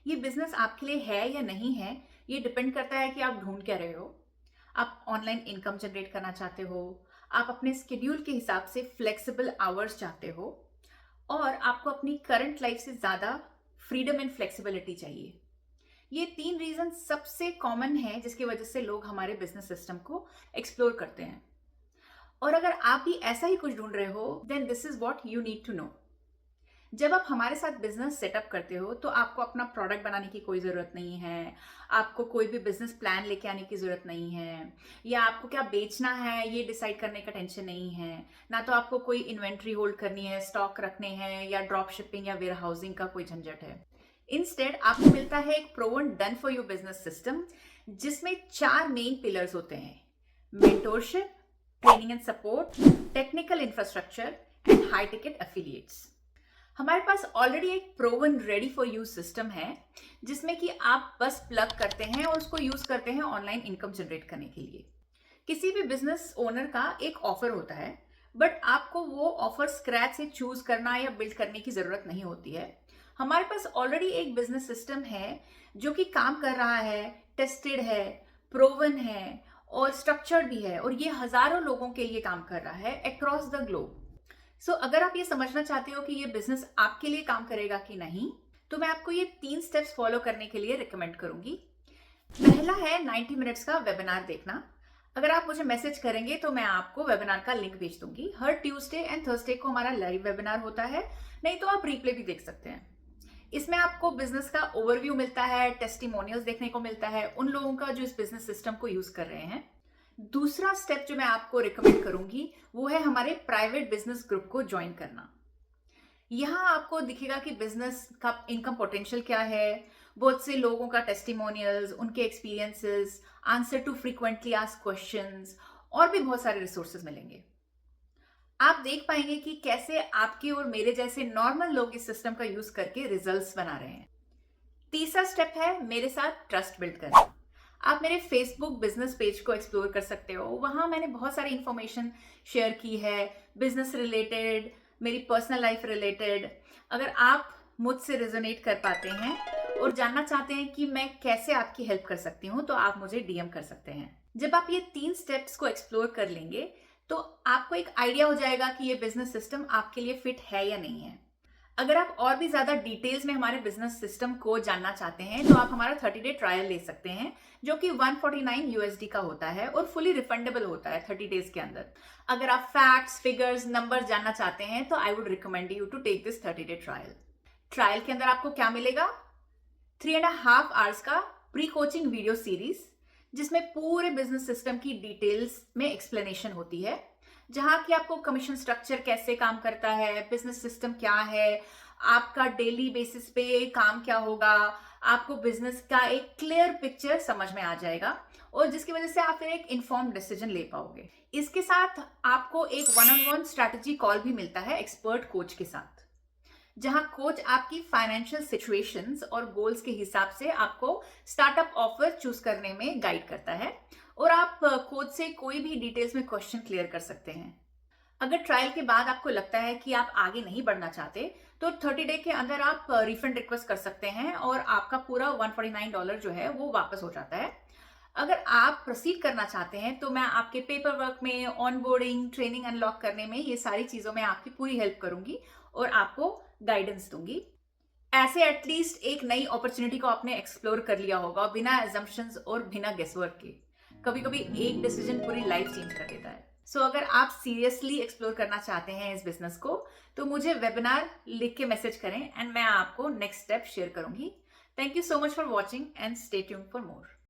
ये बिजनेस आपके लिए है या नहीं है, ये डिपेंड करता है कि आप ढूंढ क्या रहे हो। आप ऑनलाइन इनकम जनरेट करना चाहते हो, आप अपने स्केड्यूल के हिसाब से फ्लेक्सिबल आवर्स चाहते हो, और आपको अपनी करंट लाइफ से ज्यादा फ्रीडम एंड फ्लेक्सिबिलिटी चाहिए। ये तीन रीजन सबसे कॉमन है जिसकी वजह से लोग हमारे बिजनेस सिस्टम को एक्सप्लोर करते हैं। और अगर आप भी ऐसा ही कुछ ढूंढ रहे हो, then this is what you need to know. जब आप हमारे साथ बिजनेस सेटअप करते हो तो आपको अपना प्रोडक्ट बनाने की कोई ज़रूरत नहीं है, आपको कोई भी बिजनेस प्लान लेके आने की ज़रूरत नहीं है, या आपको क्या बेचना है ये डिसाइड करने का टेंशन नहीं है। ना तो आपको कोई इन्वेंट्री होल्ड करनी है, स्टॉक रखने हैं, या ड्रॉप शिपिंग या वेयर हाउसिंग का कोई झंझट है। इंस्टेड आपको मिलता है एक proven done for your business system, जिसमें चार मेन पिलर्स होते हैं: mentorship, training and support, technical infrastructure and high ticket affiliates. हमारे पास ऑलरेडी एक proven ready for use system है, जिसमें कि आप बस प्लग करते हैं और उसको यूज करते हैं ऑनलाइन इनकम जनरेट करने के लिए। किसी भी बिजनेस ओनर का एक ऑफर होता है, बट आपको वो ऑफर स्क्रैच से चूज करना या बिल्ड करने की जरूरत नहीं होती है। हमारे पास ऑलरेडी एक बिजनेस सिस्टम है जो कि काम कर रहा है, टेस्टेड है, प्रोवन है और स्ट्रक्चर्ड भी है, और ये हजारों लोगों के लिए काम कर रहा है अक्रॉस द ग्लोब। अगर आप ये समझना चाहते हो कि ये बिजनेस आपके लिए काम करेगा कि नहीं, तो मैं आपको ये तीन स्टेप्स फॉलो करने के लिए रिकमेंड करूंगी। पहला है 90 मिनट्स का वेबिनार देखना। अगर आप मुझे मैसेज करेंगे तो मैं आपको वेबिनार का लिंक भेज दूंगी। हर ट्यूसडे एंड थर्सडे को हमारा लाइव वेबिनार होता है, नहीं तो आप रिप्ले भी देख सकते हैं। इसमें आपको बिजनेस का ओवरव्यू मिलता है, टेस्टिमोनियल्स देखने को मिलता है उन लोगों का जो इस बिजनेस सिस्टम को यूज कर रहे हैं। दूसरा स्टेप जो मैं आपको रिकमेंड करूंगी वो है हमारे प्राइवेट बिजनेस ग्रुप को ज्वाइन करना। यहाँ आपको दिखेगा कि बिजनेस का इनकम पोटेंशियल क्या है, बहुत से लोगों का टेस्टिमोनियल्स, उनके experiences, answer to frequently asked questions, और भी बहुत सारे रिसोर्सेज मिलेंगे। आप देख पाएंगे कि कैसे आपके और मेरे जैसे नॉर्मल लोग इस सिस्टम का यूज करके रिजल्ट्स बना रहे हैं। तीसरा स्टेप है मेरे साथ ट्रस्ट बिल्ड करना। आप मेरे फेसबुक बिजनेस पेज को एक्सप्लोर कर सकते हो, वहां मैंने बहुत सारी इंफॉर्मेशन शेयर की है, बिजनेस रिलेटेड, मेरी पर्सनल लाइफ रिलेटेड। अगर आप मुझसे रेजोनेट कर पाते हैं और जानना चाहते हैं कि मैं कैसे आपकी हेल्प कर सकती हूँ, तो आप मुझे डीएम कर सकते हैं। जब आप ये तीन स्टेप्स को एक्सप्लोर कर लेंगे तो आपको एक आइडिया हो जाएगा कि ये बिजनेस सिस्टम आपके लिए फिट है या नहीं है। अगर आप और भी ज्यादा डिटेल्स में हमारे बिजनेस सिस्टम को जानना चाहते हैं तो आप हमारा 30 डे ट्रायल ले सकते हैं, जो कि 149 यूएसडी का होता है और फुली रिफंडेबल होता है 30 डेज के अंदर। अगर आप फैक्ट्स, फिगर्स, नंबर जानना चाहते हैं तो I would recommend you to take this 30 day trial. Trial के अंदर आपको क्या मिलेगा? 3.5 आवर्स का प्री कोचिंग वीडियो सीरीज, जिसमें पूरे बिजनेस सिस्टम की डिटेल्स में एक्सप्लेनेशन होती है, जहां कि आपको कमीशन स्ट्रक्चर कैसे काम करता है, बिजनेस सिस्टम क्या है, आपका डेली बेसिस पे काम क्या होगा, आपको बिजनेस का एक क्लियर पिक्चर समझ में आ जाएगा, और जिसकी वजह से आप फिर एक इन्फॉर्म्ड डिसीजन ले पाओगे। इसके साथ आपको एक 1-on-1 स्ट्रैटेजी कॉल भी मिलता है एक्सपर्ट कोच के साथ, जहां कोच आपकी फाइनेंशियल सिचुएशंस और गोल्स के हिसाब से आपको स्टार्टअप ऑफर चूज करने में गाइड करता है, और आप कोच से कोई भी डिटेल्स में क्वेश्चन क्लियर कर सकते हैं। अगर ट्रायल के बाद आपको लगता है कि आप आगे नहीं बढ़ना चाहते, तो 30 डे के अंदर आप रिफंड रिक्वेस्ट कर सकते हैं और आपका पूरा $149 जो है वो वापस हो जाता है। अगर आप प्रोसीड करना चाहते हैं तो मैं आपके पेपर वर्क में, ऑनबोर्डिंग, ट्रेनिंग अनलॉक करने में, ये सारी चीजों में आपकी पूरी हेल्प करूंगी और आपको गाइडेंस दूंगी। ऐसे एटलीस्ट एक नई अपॉर्चुनिटी को आपने एक्सप्लोर कर लिया होगा बिना एजम्पशंस और बिना गेसवर्क के। कभी कभी एक डिसीजन पूरी लाइफ चेंज कर देता है। अगर आप सीरियसली एक्सप्लोर करना चाहते हैं इस बिजनेस को, तो मुझे वेबिनार लिख के मैसेज करें एंड मैं आपको नेक्स्ट स्टेप शेयर करूंगी। Thank you so much for watching and stay tuned for more.